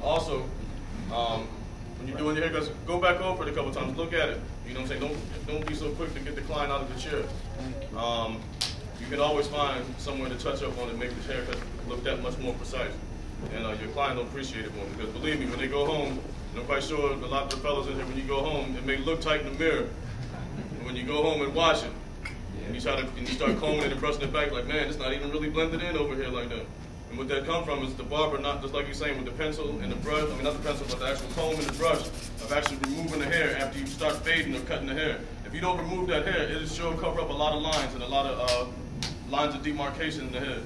Also, when you're doing your haircuts, go back over it a couple times. Look at it. You know what I'm saying? Don't be so quick to get the client out of the chair. You can always find somewhere to touch up on and make the haircut look that much more precise. And your client will appreciate it more, because believe me, when they go home, and I'm quite sure a lot of the fellas in here, when you go home, it may look tight in the mirror. And when you go home and wash it, and you start combing it and brushing it back, like, man, it's not even really blended in over here like that. And what that comes from is the barber, not just like you're saying with the pencil and the brush, I mean not the pencil, but the actual comb and the brush, of actually removing the hair after you start fading or cutting the hair. If you don't remove that hair, it'll sure cover up a lot of lines and a lot of lines of demarcation in the hair.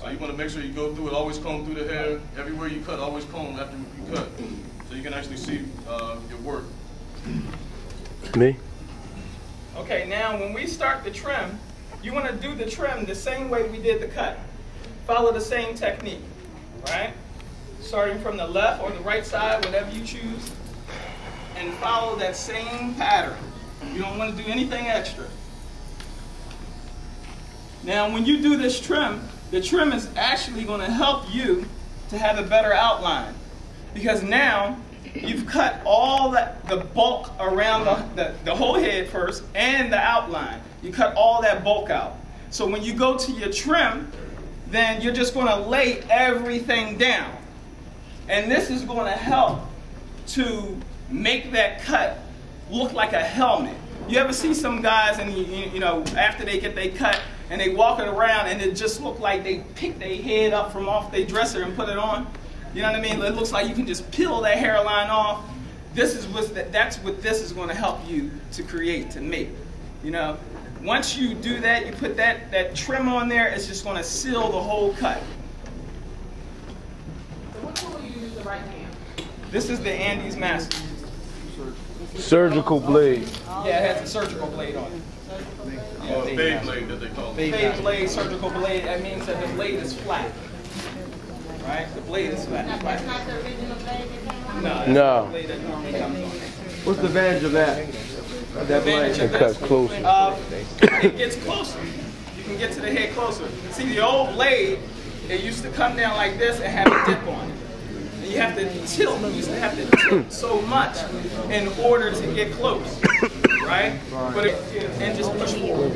So you want to make sure you go through it, always comb through the hair. Everywhere you cut, always comb after you cut, so you can actually see your work. Me? Okay, now when we start the trim, you want to do the trim the same way we did the cut. Follow the same technique, right? Starting from the left or the right side, whatever you choose, and follow that same pattern. You don't want to do anything extra. Now, when you do this trim, the trim is actually going to help you to have a better outline, because now you've cut all the bulk around the whole head first and the outline. You cut all that bulk out. So when you go to your trim, then you're just going to lay everything down. And this is going to help to make that cut look like a helmet. You ever see some guys, and you know, after they get their cut, and they walk it around, and it just look like they pick their head up from off their dresser and put it on? You know what I mean? It looks like you can just peel that hairline off. That's what this is going to help you to create, to make. You know, once you do that, you put that trim on there, it's just going to seal the whole cut. So what tool do you use right now? This is the Andes Master. Surgical blade. Yeah, it has a surgical blade on it. Or a fade blade that they call it. Fade blade, surgical blade, that means that the blade is flat. Right? The blade is flat. Now, that's not the original blade that came on? No, that's No. the blade that normally comes on. What's the advantage of that? The advantage of It cuts this, closer. it gets closer. You can get to the head closer. See, the old blade, it used to come down like this and have a dip on it. And you have to tilt. You used to have to tilt so much in order to get close. Right? But and just push forward.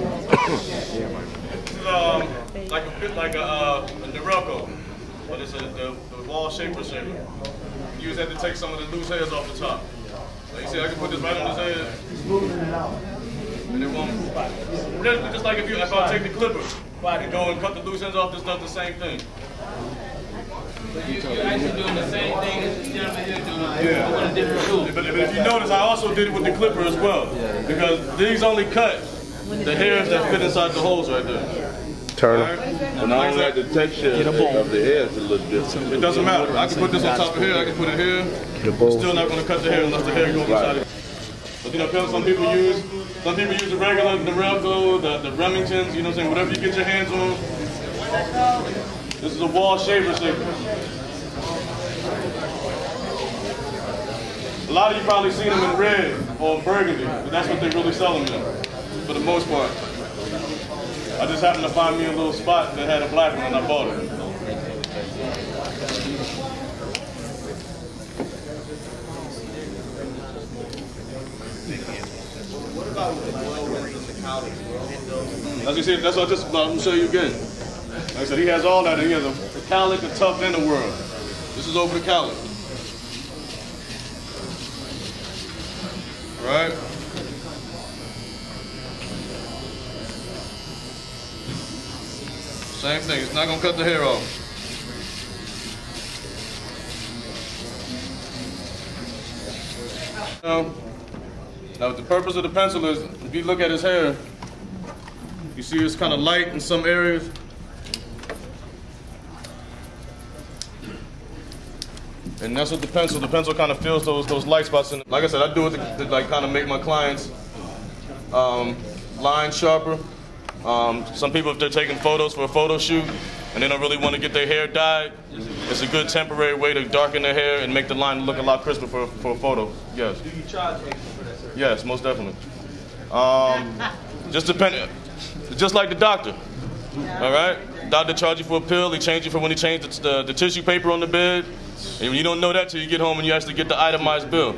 Like a bit like a Norelco, but it's the wall shaper shaper. You just have to take some of the loose hairs off the top. So you see, I can put this right on his head, and it won't. Just like if I take the clipper and go and cut the loose ends off, this does the same thing. So you're actually doing the same thing as the gentleman here doing, Yeah. with a different tool. But if you notice, I also did it with the clipper as well, because these only cut the hairs that fit inside the holes right there. Turn Right? them. And I don't like the texture of the hair is a little different. It doesn't matter. I can put this on top of here, I can put it here. The It's bowl. still not going to cut the hair unless the hair goes inside it. But you know, some people use the regular, the Norelco, the Remingtons, you know what I'm saying, whatever you get your hands on. This is a wall shaver shaper. A lot of you probably seen them in red or burgundy, but that's what they really sell them in, for the most part. I just happened to find me a little spot that had a black one and I bought it. What about with the whirlwinds and the cowlicks? As you see, that's what I'm going to show you again. Like I said, he has all that. He has a cowlick, a tuft, and a whirl. This is over the cowlick. All right? Same thing. It's not going to cut the hair off. Now, the purpose of the pencil is, if you look at his hair, you see it's kind of light in some areas. And that's what the pencil kind of fills those light spots in. Like I said, I do it to like kind of make my clients lines sharper. Some people, if they're taking photos for a photo shoot and they don't really want to get their hair dyed, it's a good temporary way to darken their hair and make the line look a lot crisper for a photo. Yes. Do you charge extra for that, sir? Yes, most definitely. Just like the doctor. All right? Doctor charge you for a pill. He changed you for when he changed the tissue paper on the bed. And you don't know that till you get home and you actually get the itemized bill.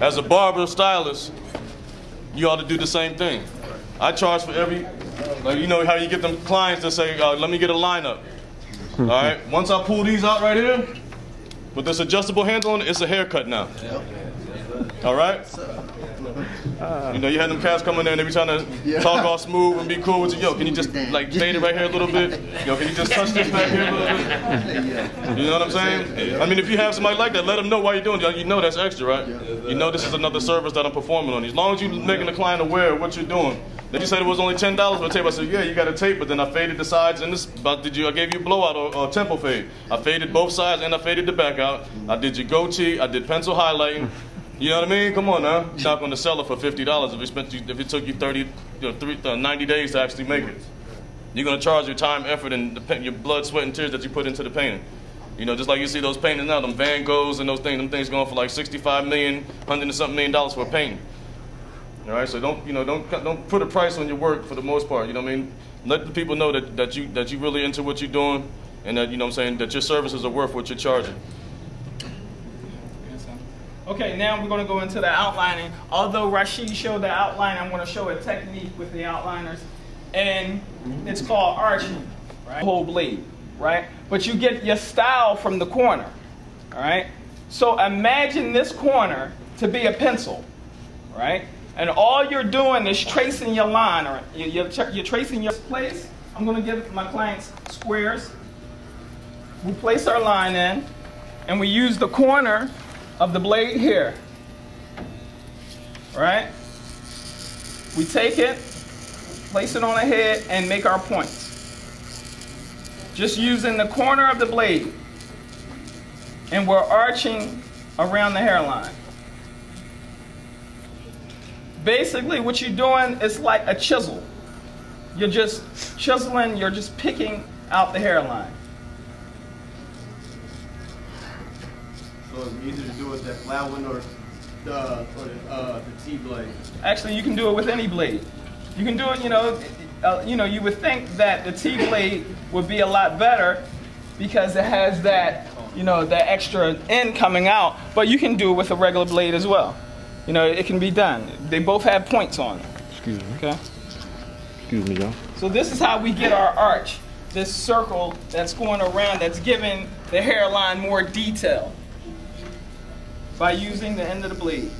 As a barber stylist, you ought to do the same thing. I charge for every, like, you know how you get them clients that say, let me get a lineup. All right? Once I pull these out right here, with this adjustable handle on it, it's a haircut now. All right? You know, you had them cats coming in and they be trying to talk all smooth and be cool with you. Yo, can you just like fade it right here a little bit? Yo, can you just touch this back here a little bit? You know what I'm saying? I mean, if you have somebody like that, let them know why you're doing it. You know that's extra, right? You know this is another service that I'm performing on. As long as you're making the client aware of what you're doing. Then you said it was only $10 for a tape. I said, yeah, you got a tape, but then I faded the sides and this. I gave you a blowout or tempo fade. I faded both sides and I faded the back out. I did your goatee. I did pencil highlighting. You know what I mean? Come on now. You're not going to sell it for $50 if it took you 90 days to actually make it. You're going to charge your time, effort, and your blood, sweat, and tears that you put into the painting. You know, just like you see those paintings now, them Van Goghs and those things. Them things going for like $65 million, $100 and something million for a painting. All right, so don't put a price on your work for the most part. You know what I mean? Let the people know that you really into what you're doing, and that, you know what I'm saying, that your services are worth what you're charging. Okay, now we're going to go into the outlining. Although Rashid showed the outline, I'm going to show a technique with the outliners, and it's called arching, right? Whole blade, right? But you get your style from the corner, all right? So imagine this corner to be a pencil, right? And all you're doing is tracing your line, or you're tracing your place. I'm going to give my clients squares. We place our line in, and we use the corner of the blade here, right? We take it, place it on a head, and make our points. Just using the corner of the blade. And we're arching around the hairline. Basically, what you're doing is like a chisel. You're just chiseling, you're just picking out the hairline. So it's easier to do with that flat one or the T-blade? Actually, you can do it with any blade. You can do it, you would think that the T-blade would be a lot better because it has that, that extra end coming out, but you can do it with a regular blade as well. It can be done. They both have points on it. Excuse me. Okay? Excuse me, y'all. So this is how we get our arch, this circle that's going around, that's giving the hairline more detail by using the end of the blade.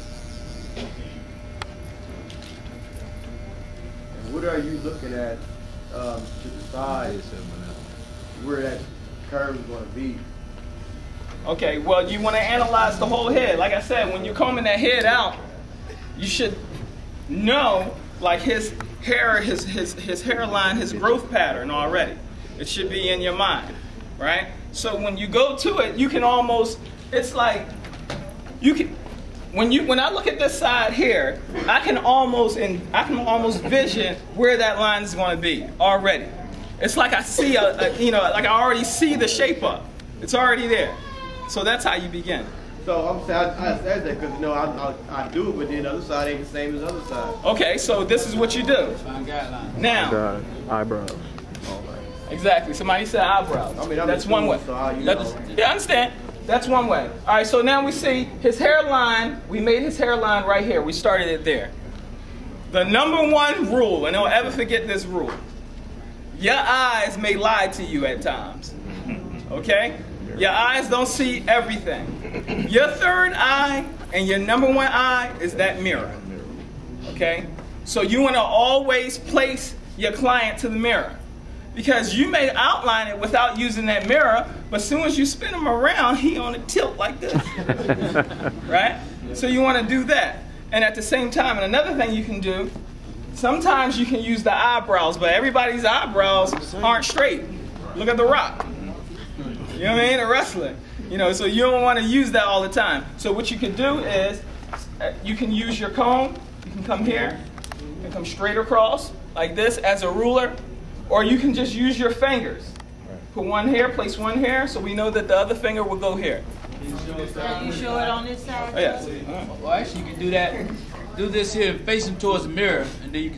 And what are you looking at to decide where that curve is going to be? Okay, well, you want to analyze the whole head. Like I said, when you're combing that head out, you should know, like, his hair, his hairline, his growth pattern already. It should be in your mind, right? So when you go to it, you can almost, it's like, you can, when I look at this side here, I can almost vision where that line is going to be already. It's like I see like I already see the shape up. It's already there. So that's how you begin. So I'm saying I said that because I do it, but then the other side ain't the same as the other side. Okay, so this is what you do. Now, Eyebrows. exactly. Somebody said eyebrows. I mean, that's one way. So Yeah, I understand. That's one way. All right, so now we see his hairline. We made his hairline right here. We started it there. The number one rule, and don't ever forget this rule, your eyes may lie to you at times. Okay? Your eyes don't see everything. Your third eye and your number one eye is that mirror. Okay? So you want to always place your client to the mirror. Because you may outline it without using that mirror, but as soon as you spin him around, he on a tilt like this. Right? So you want to do that. And at the same time, and another thing you can do, sometimes you can use the eyebrows, but everybody's eyebrows aren't straight. Look at The Rock. You know what I mean? A wrestler. So you don't want to use that all the time. So what you can do is, you can use your comb. You can come here and come straight across like this as a ruler. Or you can just use your fingers. Put one here, place one here, so we know that the other finger will go here. You show it on this side? Oh, yes. Well, actually, you can do that. Do this here, facing towards the mirror, and then you can